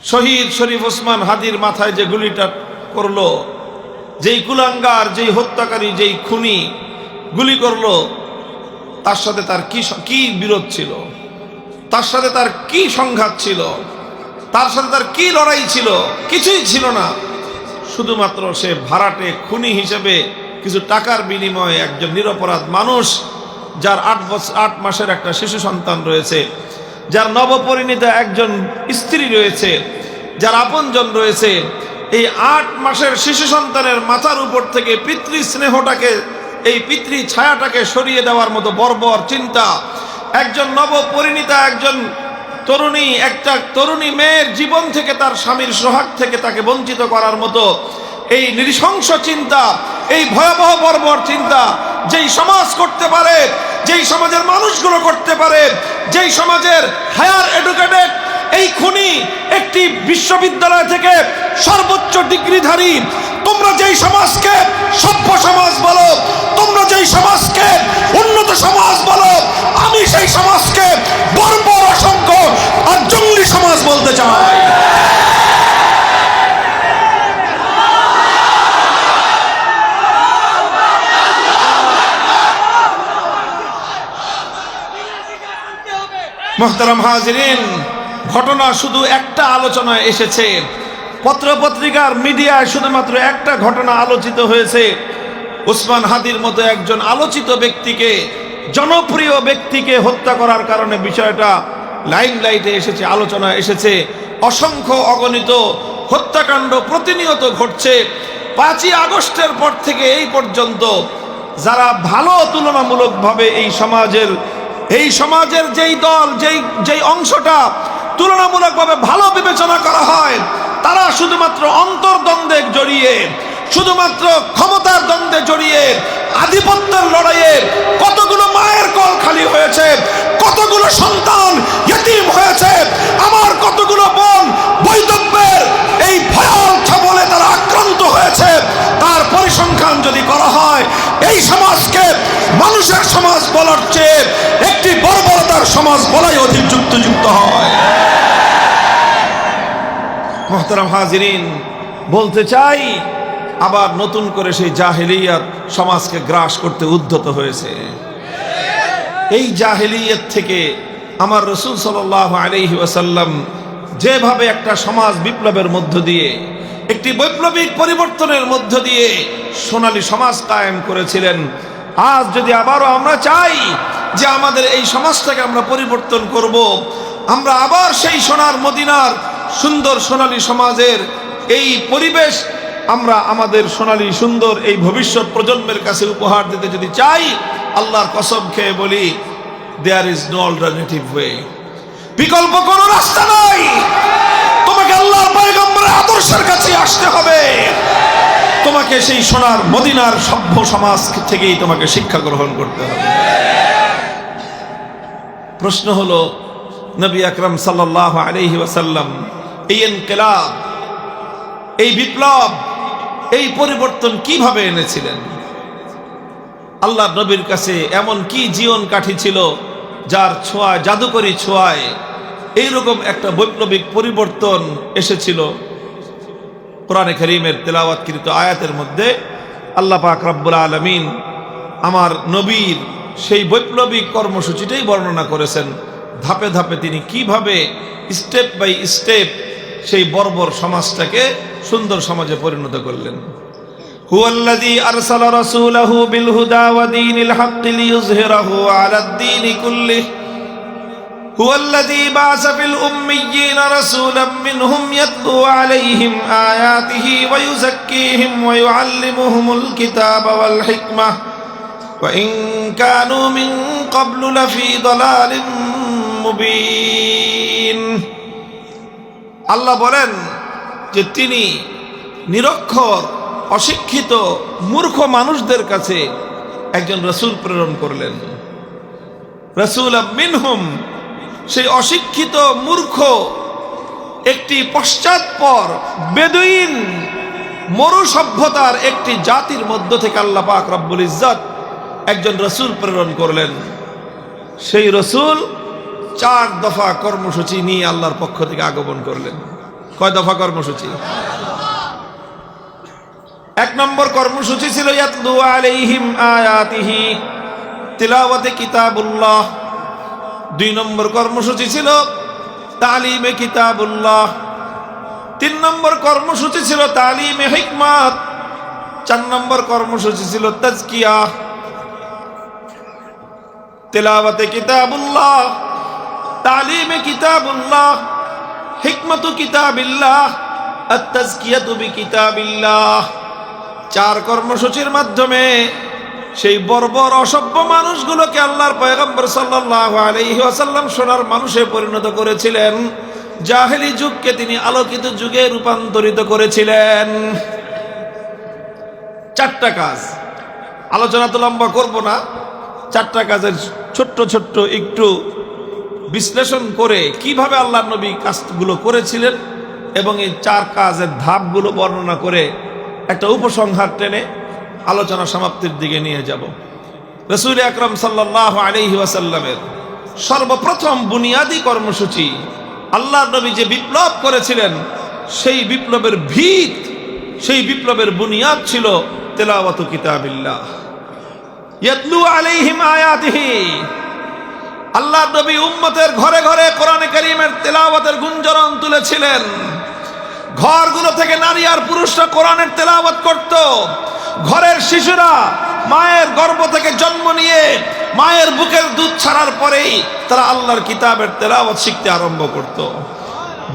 শহীদ শরীফ ওসমান হাদির মাথায় যে গুলিটা করলো, যেই কুলাঙ্গার, যেই হত্যাকারী, যেই খুনি গুলি করলো, তার সাথে তার কি বিরোধ ছিল, তার সাথে তার কি সংঘাত ছিল, তার সাথে তার কি লড়াই ছিল? কিছুই ছিল না। শুধুমাত্র সে ভাড়াটে খুনি হিসেবে কিছু টাকার বিনিময়ে একজন নিরপরাধ মানুষ, যার 8 মাসের একটা শিশু সন্তান রয়েছে, যার নবপরিণীতা একজন স্ত্রী রয়েছে, যার আপনজন রয়েছে, এই 8 মাসের শিশু সন্তানের মাথার উপর থেকে পিতৃ স্নেহটাকে, এই পিতৃ ছায়াটাকে সরিয়ে দেওয়ার মতো বর্বর চিন্তা একজন নবপরিণীতা, একজন তরুণী, একটা তরুণী মেয়ের জীবন থেকে, তার স্বামীর সোহাগ থেকে তাকে বঞ্চিত করার মতো এই নৃশংস চিন্তা, এই ভয়াবহ বর্বর চিন্তা যেই সমাজ করতে পারে, যেই সমাজের মানুষগুলো করতে পারে, যেই সমাজের হায়ার এডুকেটেড এই খুনি একটি বিশ্ববিদ্যালয় থেকে সর্বোচ্চ ডিগ্রিধারী, তোমরা যেই সমাজকে সভ্য সমাজ বলো, তোমরা যেই সমাজকে উন্নত সমাজ বলো, আমি সেই সমাজকে বর্বর, অসংখ্য আর জঙ্গলি সমাজ বলতে চাই। মুহতারাম হাজিরিন, ঘটনা শুধু একটা আলোচনায় এসেছে, পত্রপত্রিকার মিডিয়ায় শুধুমাত্র একটা ঘটনা আলোচিত হয়েছে। ওসমান হাদির মতো একজন আলোচিত ব্যক্তিকে, জনপ্রিয় ব্যক্তিকে হত্যা করার কারণে বিষয়টা লাইমলাইটে এসেছে, আলোচনায় এসেছে। অসংখ্য অগণিত হত্যাকাণ্ড প্রতিনিয়ত ঘটছে। 5ই আগস্টের পর থেকে এই পর্যন্ত যারা ভালো, তুলনামূলকভাবে এই সমাজের যেই দল, যেই অংশটা তুলনামূলকভাবে ভালো বিবেচনা করা হয়, তারা শুধুমাত্র অন্তর্দ্বন্দ্বে জড়িয়ে, শুধুমাত্র ক্ষমতার দ্বন্দ্বে জড়িয়ে, আধিপত্যের লড়াইয়ে কতগুলো মায়ের কোল খালি হয়েছে, কতগুলো সন্তান ইতিম হয়েছে, আমার কতগুলো বোন বৈধব্যের এই ভয়াল ছবলে তারা আক্রান্ত হয়েছে, তার পরিসংখ্যান যদি করা হয়, এই সমাজকে মানুষের সমাজ বলার চেয়ে একটি বর্বরতার সমাজ বলাই অধিক যুক্ত হয়। মুহতারাম হাজিরিন, বলতে চাই, আবার নতুন করে সেই জাহেলিয়াত সমাজকে গ্রাস করতে উদ্যত হয়েছে। এই জাহেলিয়াত থেকে আমার রাসূল সাল্লাল্লাহু আলাইহি ওয়াসাল্লাম যেভাবে একটা সমাজ বিপ্লবের মধ্য দিয়ে, একটি বৈপ্লবিক পরিবর্তনের মধ্য দিয়ে সোনালী সমাজ কায়েম করেছিলেন, আজ যদি আবারও আমরা চাই যে আমাদের এই সমাজটাকে আমরা পরিবর্তন করব, আমরা আবার সেই সোনার মদিনার সুন্দর সোনালী সমাজের এই পরিবেশ আমরা আমাদের সোনালী সুন্দর এই ভবিষ্যৎ প্রজন্মের কাছে উপহার দিতে যদি চাই, আল্লাহর কসম খেয়ে বলি, there is no alternative way. বিকল্প কোনো রাস্তা নাই। তোমাকে আল্লাহর পয়গম্বরের আদর্শের কাছে আসতে হবে। তোমাকে সেই সোনার মদিনার সভ্য সমাজ থেকেই তোমাকে শিক্ষা গ্রহণ করতে হবে। প্রশ্ন হলো, নবী আকরাম সাল্লাল্লাহু আলাইহি ওয়াসাল্লাম এই ইনকিলাব, এই বিপ্লব, এই পরিবর্তন কিভাবে এনেছিলেন? আল্লাহর নবীর কাছে এমন কি জীবন কাঠি ছিল যার ছোঁয়ায়, জাদুকরী ছোঁয়ায় এইরকম একটা বৈপ্লবিক পরিবর্তন এসেছিল? কোরআনে কারীমের তেলাওয়াতকৃত আয়াতের মধ্যে আল্লাহ পাক রব্বুল আলামিন আমার নবীর সেই বৈপ্লবিক কর্মসূচিটাই বর্ণনা করেছেন। ধাপে ধাপে তিনি কিভাবে স্টেপ বাই স্টেপ সেই বর্বর সমাজটাকে সুন্দর সমাজে পরিণত করলেন। হুয়াল্লাযী আরসালা রাসূলাহু বিল হুদা ওয়া দীনিল হাক্কি লিইয়ুযহিরাহু আলাদ দীনি কুল্লিহি হুয়াল্লাযী বা'আসা ফিল উম্মিয়্যিনা রাসূলাম মিনহুম ইয়াতলু আলাইহিম আয়াতিহি ওয়া ইউযাক্কিহিম ওয়া ইউআল্লিমুহুমুল কিতাবা ওয়াল হিকমাহ ওয়া ইন কানূ মিন ক্বাবলু লাফী দালালিন মুবিন। আল্লাহ বলেন যে তিনি নিরক্ষর, অশিক্ষিত, মূর্খ মানুষদের কাছে একজন রাসূল প্রেরণ করলেন। রাসূলাম মিনহুম, সেই অশিক্ষিত, মূর্খ, একটি পশ্চাৎপর বেদুইন মরু সভ্যতার একটি জাতির মধ্য থেকে আল্লাহ পাক রব্বুল ইজ্জত একজন রাসূল প্রেরণ করলেন। সেই রাসূল 4 দফা কর্মসূচি নিয়ে আল্লাহর পক্ষ থেকে আগমন করলেন। কয় দফা কর্মসূচি? এক নম্বর কর্মসূচি ছিল ইয়াতলু আলাইহিম আয়াতিহি, তিলাওয়াতে কিতাবুল্লাহ। দুই নম্বর কর্মসূচি ছিল তালিমে কিতাবুল্লাহ। তিন নম্বর কর্মসূচি ছিল তালিমে হিকমত। চার নম্বর কর্মসূচি ছিল তাজকিয়া। তিলাওয়াতে কিতাবুল্লাহ, তালিমে কিতাবুল্লাহ, হিকমতু কিতাবিল্লাহ, আত-তাজকিয়াতু বিকিতাবিল্লাহ। চার কর্মসূচির মাধ্যমে সেই বর্বর অসভ্য মানুষগুলোকে আল্লাহর পয়গম্বর সাল্লাল্লাহু আলাইহি ওয়াসাল্লাম সোনার মানুষে পরিণত করেছিলেন। জাহেলি যুগকে তিনি আলোকিত যুগে রূপান্তরিত করেছিলেন। চারটা কাজ, আলোচনা তো লম্বা করব না, চারটা কাজের ছোট্ট ছোট্ট একটু বিশ্লেষণ করে কিভাবে আল্লাহর নবী কাজগুলো করেছিলেন এবং এই চার কাজের ধাপগুলো বর্ণনা করে একটা উপসংহার টেনে আলোচনা সমাপ্তির দিকে নিয়ে যাব। রাসূল আকরাম সাল্লাল্লাহু আলাইহি ওয়াসাল্লামের সর্বপ্রথম বুনিয়াদি কর্মসূচি, আল্লাহর নবী যে বিপ্লব করেছিলেন, সেই বিপ্লবের ভিত, সেই বিপ্লবের বুনিয়াদ ছিল তিলাওয়াতু কিতাবিল্লাহ, ইয়াতলু আলাইহিম আয়াতিহি। আল্লাহর নবী উম্মতের ঘরে ঘরে কোরআনে কারীমের তেলাওয়াতের গুঞ্জরণ তুলেছিলেন। ঘরগুলো থেকে নারী আর পুরুষরা কোরআনের তেলাওয়াত করত। ঘরের শিশুরা মায়ের গর্ভ থেকে জন্ম নিয়ে মায়ের বুকের দুধ ছাড়ার পরেই তারা আল্লাহর কিতাবের তেলাওয়াত শিখতে আরম্ভ করত।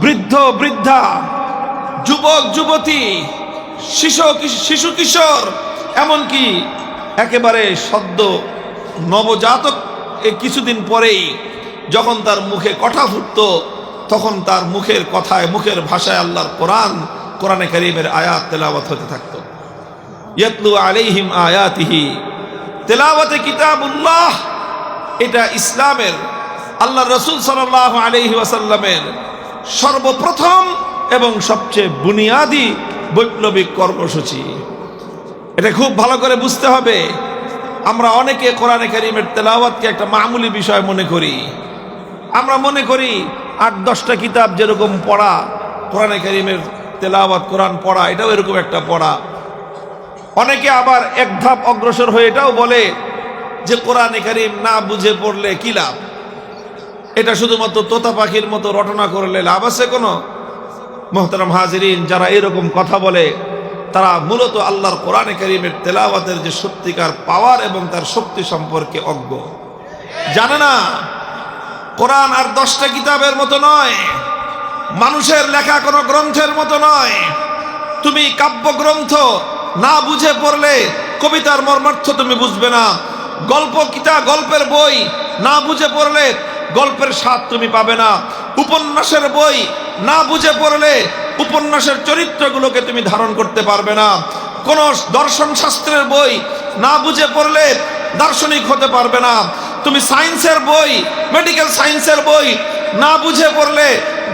বৃদ্ধ বৃদ্ধা, যুবক যুবতী, শিশু কিশোর, এমনকি একেবারে সদ্য নবজাতক কিছুদিন পরেই যখন তার মুখে কথা ফুটত, তখন তার মুখের কথায়, মুখের ভাষায় আল্লাহর কোরআনে কারীমের আয়াত তেলাওয়াত হতে থাকত। ইয়াতলু আলাইহিম আয়াতিহি, তেলাওয়াতে কিতাবুল্লাহ, এটা ইসলামের, আল্লাহ রাসূল সাল্লাল্লাহু আলাইহি ওয়াসাল্লামের সর্বপ্রথম এবং সবচেয়ে বুনিয়াদি বৈপ্লবিক কর্মসূচি। এটা খুব ভালো করে বুঝতে হবে। আমরা অনেকে কোরআনে কারীমের তেলাওয়াতকে একটা মামুলি বিষয় মনে করি। আমরা মনে করি ৮-১০টা কিতাব যেরকম পড়া, কোরআনে কারীমের তেলাওয়াত, কোরআন পড়া, এটাও এরকম একটা পড়া। অনেকে আবার এক ধাপ অগ্রসর হয়ে এটাও বলে যে কোরআনে কারীম না বুঝে পড়লে কি লাভ, এটা শুধুমাত্র তোতা পাখির মতো রটনা করলে লাভ আছে কোনো? মুহতারাম হাজিরিন, যারা এরকম কথা বলে তারা মূলত আল্লাহর কোরআনে কারীমের তেলাওয়াতের যে সত্যিকার পাওয়ার এবং তার শক্তি সম্পর্কে অজ্ঞ, জানে না। কোরআন আর 10টা কিতাবের মতো নয়, মানুষের লেখা কোনো গ্রন্থের মতো নয়। তুমি কাব্যগ্রন্থ না বুঝে পড়লে কবিতার মর্মার্থ তুমি বুঝবে না। গল্পের বই না বুঝে পড়লে গল্পের স্বাদ তুমি পাবে না। উপন্যাসের বই না বুঝে পড়লে উপন্যাসের চরিত্রগুলোকে তুমি ধারণ করতে পারবে না। কোন দর্শন শাস্ত্রের বই না বুঝে পড়লে দার্শনিক হতে পারবে না। তুমি সায়েন্সের বই, মেডিকেল সায়েন্সের বই না বুঝে পড়লে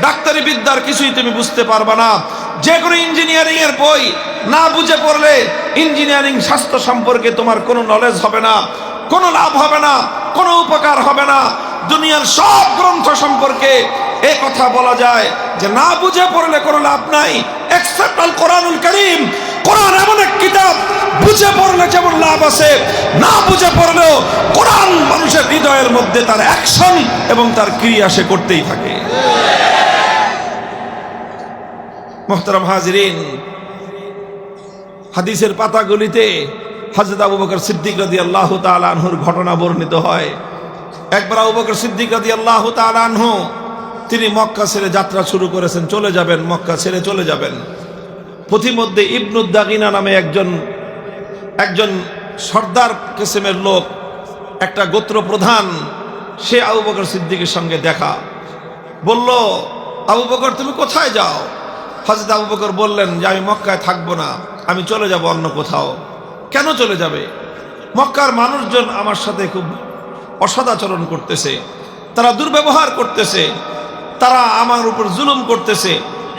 ডাক্তারি বিদ্যার কিছুই তুমি বুঝতে পারবে না। যে কোনো ইঞ্জিনিয়ারিং এর বই না বুঝে পড়লে ইঞ্জিনিয়ারিং শাস্ত্র সম্পর্কে তোমার কোনো নলেজ হবে না, কোনো লাভ হবে না, কোনো উপকার হবে না। দুনিয়ার সব গ্রন্থ সম্পর্কে এই কথা বলা যায় যে না বুঝে পড়লে কোনো লাভ নাই, এক্সেপ্ট আল কোরআনুল কারীম। কোরআন এমন এক কিতাব, বুঝে পড়লে যেমন লাভ আছে, না বুঝে পড়লেও কোরআন মানুষের হৃদয়ের মধ্যে তার অ্যাকশন এবং তার ক্রিয়া সে করতেই থাকে। মুহতারাম হাজিরিন, হাদিসের পাতাগুলিতে হযরত আবু বকর সিদ্দিক রাদিয়াল্লাহু তাআলা আনহুর ঘটনা বর্ণিত হয়। একবার আবু বকর সিদ্দিক রাদিয়াল্লাহু তাআলা আনহু তিনি মক্কা ছেড়ে যাত্রা শুরু করেছেন, চলে যাবেন, মক্কা ছেড়ে চলে যাবেন। পথিমধ্যে ইবনুদ দাগিনা নামে একজন সর্দার কিসমের লোক, একটা গোত্র প্রধান, সে আবু বকর সিদ্দিকের সঙ্গে দেখা, বলল, আবু বকর তুমি কোথায় যাও? হযরত আবু বকর বললেন যে আমি মক্কায় থাকবো না, আমি চলে যাব অন্য কোথাও। কেন চলে যাবে? মক্কার মানুষজন আমার সাথে খুব অসদাচরণ করতেছে, তারা দুর্ব্যবহার করতেছে, তারা আমার উপর জুলুম করতেছে,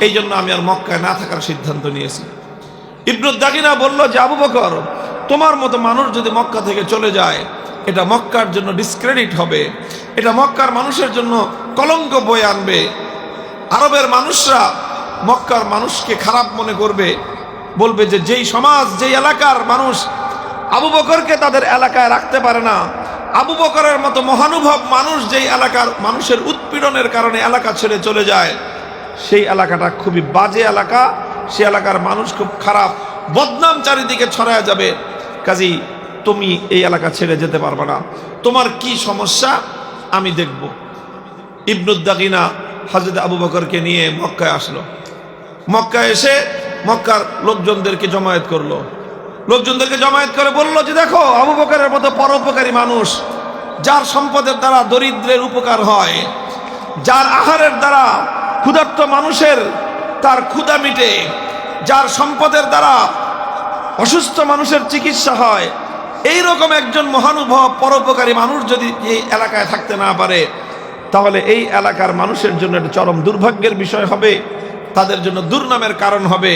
এই জন্য আমি আর মক্কায় না থাকার সিদ্ধান্ত নিয়েছি। ইবনু দাগিনা বলল যে আবু বকর, তোমার মতো মানুষ যদি মক্কা থেকে চলে যায়, এটা মক্কার জন্য ডিসক্রেডিট হবে, এটা মক্কার মানুষের জন্য কলঙ্ক বয়ে আনবে। আরবের মানুষরা মক্কার মানুষকে খারাপ মনে করবে, বলবে যে যেই সমাজ যেই এলাকার মানুষ আবু বকরকে তাদের এলাকায় রাখতে পারে না, আবু বকরের মতো মহানুভব মানুষ যেই এলাকার মানুষের উৎপীড়নের কারণে এলাকা ছেড়ে চলে যায়, সেই এলাকাটা খুবই বাজে এলাকা, সেই এলাকার মানুষ খুব খারাপ, বদনাম চারিদিকে ছড়ায় যাবে, কাজেই তুমি এই এলাকা ছেড়ে যেতে পারবে না, তোমার কি সমস্যা আমি দেখব। ইবনুদ্দাগিনা হযরত আবু বকরকে নিয়ে মক্কায় আসলো। মক্কায় এসে মক্কার লোকজনদেরকে জমায়েত করলো। লোকজনদেরকে জমায়েত করে বলল যে দেখো, আবু বকরের মতো পরোপকারী মানুষ, যার সম্পদের দ্বারা দরিদ্রের উপকার হয়, যার আহারের দ্বারা ক্ষুধার্ত মানুষের তার ক্ষুধা মিটে, যার সম্পদের দ্বারা অসুস্থ মানুষের চিকিৎসা হয়, এই রকম একজন মহানুভব পরোপকারী মানুষ যদি এই এলাকায় থাকতে না পারে, তাহলে এই এলাকার মানুষের জন্য একটা চরম দুর্ভাগ্যের বিষয় হবে, তাদের জন্য দুর্নামের কারণ হবে।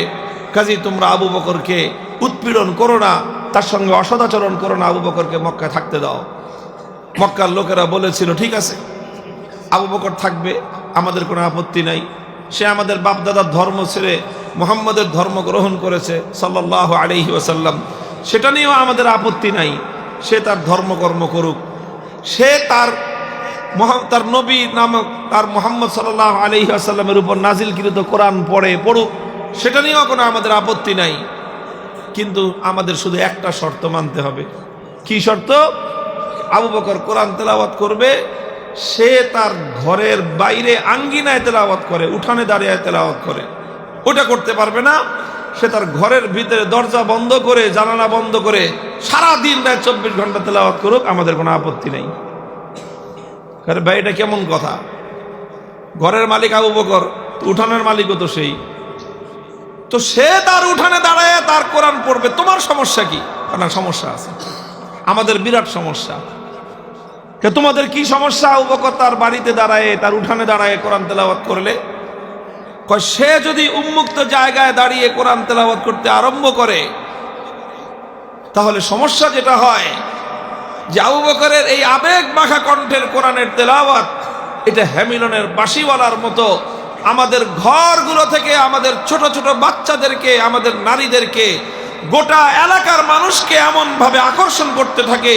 কাজেই তোমরা আবু বকরকে উৎপীড়ন করো না, তার সঙ্গে অসদাচরণ করো না, আবু বকরকে মক্কায় থাকতে দাও। মক্কার লোকেরা বলেছিল ঠিক আছে, আবু বকর থাকবে, আমাদের কোনো আপত্তি নাই, সে আমাদের বাপদাদার ধর্ম ছেড়ে মুহাম্মদের ধর্ম গ্রহণ করেছে সাল্লাল্লাহু আলাইহি ওয়াসাল্লাম, সেটা নিয়েও আমাদের আপত্তি নাই, সে তার ধর্মকর্ম করুক, সে তার নবী নামক তার মুহাম্মদ সাল্লাল্লাহু আলাইহি ওয়াসাল্লামের উপর নাজিলকৃত কোরআন পড়ুক, সেটা নিয়েও কোনো আমাদের আপত্তি নাই, কিন্তু আমাদের শুধু একটা শর্ত মানতে হবে। কি শর্ত? আবু বকর কোরআন তেলাওয়াত করবে, সে তার ঘরের বাইরে আঙ্গিনায় তেলাওয়াত করে, উঠানে দাঁড়িয়ে তেলাওয়াত করে, ওটা করতে পারবে না। সে তার ঘরের ভিতরে দরজা বন্ধ করে জানালা বন্ধ করে সারা দিন রাত 24 ঘন্টা তেলাওয়াত করুক, আমাদের কোনো আপত্তি নেই। আরে ভাই, এটা কেমন কথা? ঘরের মালিক আবু বকর, উঠানের মালিকও তো সেই, তো সে তার উঠানে দাঁড়ায় তার কোরআন পড়বে, তোমার সমস্যা কি? না, সমস্যা আছে, আমাদের বিরাট সমস্যা। তোমাদের কি সমস্যা? আবু বকর তার বাড়িতে দাঁড়ায় তার উঠানে দাঁড়ায় কোরআন তেলাওয়াত করলে, সে যদি উন্মুক্ত জায়গায় দাঁড়িয়ে কোরআন তেলাওয়াত করতে আরম্ভ করে, তাহলে সমস্যা যেটা হয় যে আবু বকরের এই আবেগ মাখা কণ্ঠের কোরআনের তেলাওয়াত, এটা হ্যামিলনের বাঁশিওয়ালার মতো আমাদের ঘরগুলো থেকে আমাদের ছোট ছোট বাচ্চাদেরকে, আমাদের নারীদেরকে, গোটা এলাকার মানুষকে এমন ভাবে আকর্ষণ করতে থাকে,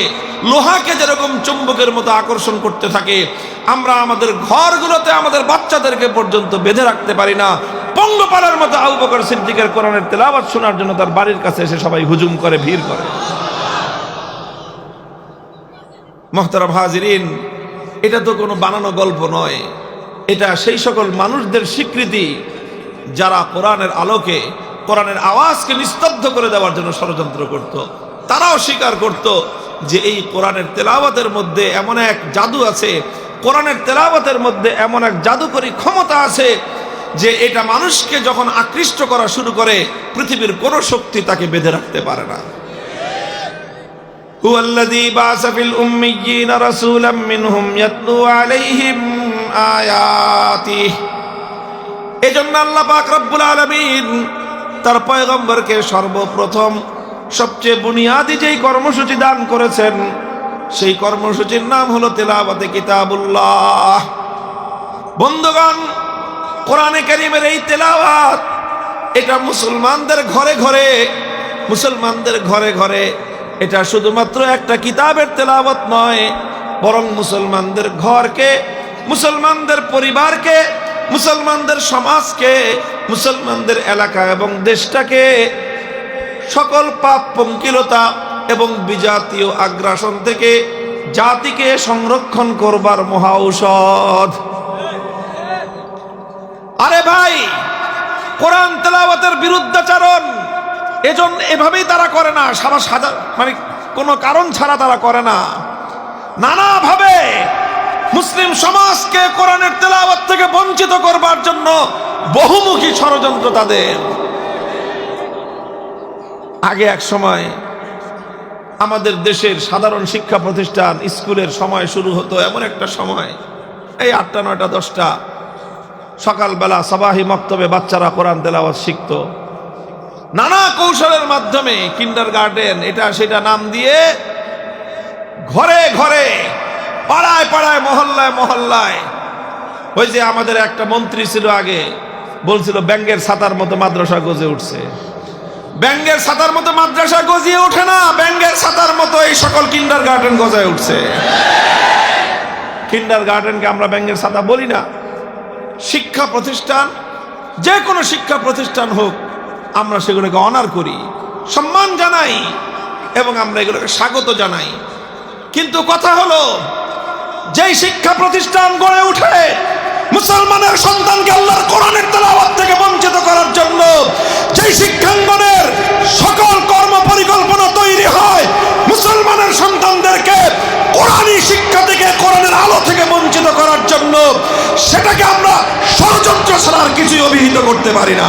লোহাকে যেরকম চুম্বকের মতো আকর্ষণ করতে থাকে। আমরা আমাদের ঘরগুলোতে আমাদের বাচ্চাদেরকে পর্যন্ত বেঁধে রাখতে পারি না। পঙ্গপালের মতো আবু বকর সিদ্দিকের কোরআনের তেলাওয়াত শোনার জন্য তার বাড়ির কাছে এসে সবাই হুজুম করে, ভিড় করে। মুহতারাম হাজিরিন, এটা তো কোনো বানানো গল্প নয়, এটা সেই সকল মানুষদের স্বীকৃতি যারা কোরআনের আলোকে, কোরআনের আওয়াজকে নিস্তব্ধ করে দেওয়ার জন্য ষড়যন্ত্র করত। তারাও স্বীকার করত যে এই কোরআনের তেলাওয়াতের মধ্যে এমন এক জাদু আছে, কোরআনের তেলাওয়াতের মধ্যে এমন এক জাদুকরী ক্ষমতা আছে যে এটা মানুষকে যখন আকৃষ্ট করা শুরু করে, পৃথিবীর কোনো শক্তি তাকে বেঁধে রাখতে পারে না। হুয়াল্লাযী বা'আসা ফিল উম্মিয়্যিনা রাসূলাম মিনহুম ইয়াতলু আলাইহিম আয়াতিহি। এজন্য আল্লাহ পাক রব্বুল আলামিন তার পয়গম্বরকে সর্বপ্রথম সবচেয়ে বুনিয়াদি যেই কর্মসূচি দান করেছেন, সেই কর্মসূচির নাম হলো তেলাওয়াতে কিতাবুল্লাহ। বন্ধুগণ, কোরআনে কারীমের এই তেলাওয়াত, এটা মুসলমানদের ঘরে ঘরে, মুসলমানদের ঘরে ঘরে এটা শুধুমাত্র একটা কিতাবের তেলাওয়াত নয়, বরং মুসলমানদের ঘরকে, মুসলমানদের পরিবারকে, মুসলমানদের সমাজকে, মুসলমানদের এলাকা এবং দেশটাকে সকল পাপ পঙ্কিলতা এবং বিজাতীয় আগ্রাসন থেকে জাতিকে সংরক্ষণ করবার মহা ঔষধ। আরে ভাই, কোরআন তেলাওয়াতের বিরুদ্ধাচরণ এজন্য এভাবেই তারা করে না, সাদা মানে কোনো কারণ ছাড়া তারা করে না। নানাভাবে মুসলিম সমাজকে কোরআনের তেলাওয়াত থেকে বঞ্চিত করবার জন্য বহুমুখী ষড়যন্ত্র তাদের। আগে এক সময় আমাদের দেশের সাধারণ শিক্ষা প্রতিষ্ঠান, স্কুলের সময় শুরু হতো এমন একটা সময়, এই 8টা 9টা 10টা সকালবেলা সাবাহি মক্তবে বাচ্চারা কোরআন তেলাওয়াত শিখতো। নানা কৌশলের মাধ্যমে কিন্ডারগার্টেন এটা সেটা নাম দিয়ে ঘরে ঘরে, পাড়ায় পাড়ায়, মহল্লায় মহল্লায়। ওই যে আমাদের একটা মন্ত্রী ছিল আগে, বলছিল ব্যাঙ্গের ছাতার মতো মাদ্রাসা গজে উঠছে। ব্যাঙ্গের ছাতার মতো মাদ্রাসা গজিয়ে ওঠে না, ব্যাঙ্গের ছাতার মতো এই সকল কিন্ডার গার্ডেন গজায় উঠছে। কিন্ডার গার্ডেনকে আমরা ব্যাঙ্গের ছাতা বলি না। শিক্ষা প্রতিষ্ঠান, যে কোনো শিক্ষা প্রতিষ্ঠান হোক, আমরা সেগুলোকে অনার করি, সম্মান জানাই এবং আমরা এগুলোকে স্বাগত জানাই। কিন্তু কথা হলো, যেই শিক্ষা প্রতিষ্ঠান গড়ে উঠে মুসলমানের সন্তানকে আল্লাহর কোরআনের তেলাওয়াত থেকে বঞ্চিত করার জন্য, যেই শিক্ষাঙ্গনের সকল কর্ম পরিকল্পনা তৈরি হয় মুসলমানের সন্তানদেরকে কোরআনী শিক্ষা থেকে, কোরআনের আলো থেকে বঞ্চিত করার জন্য, সেটাকে আমরা ষড়যন্ত্র ছাড়া আর কিছুই অভিহিত করতে পারি না।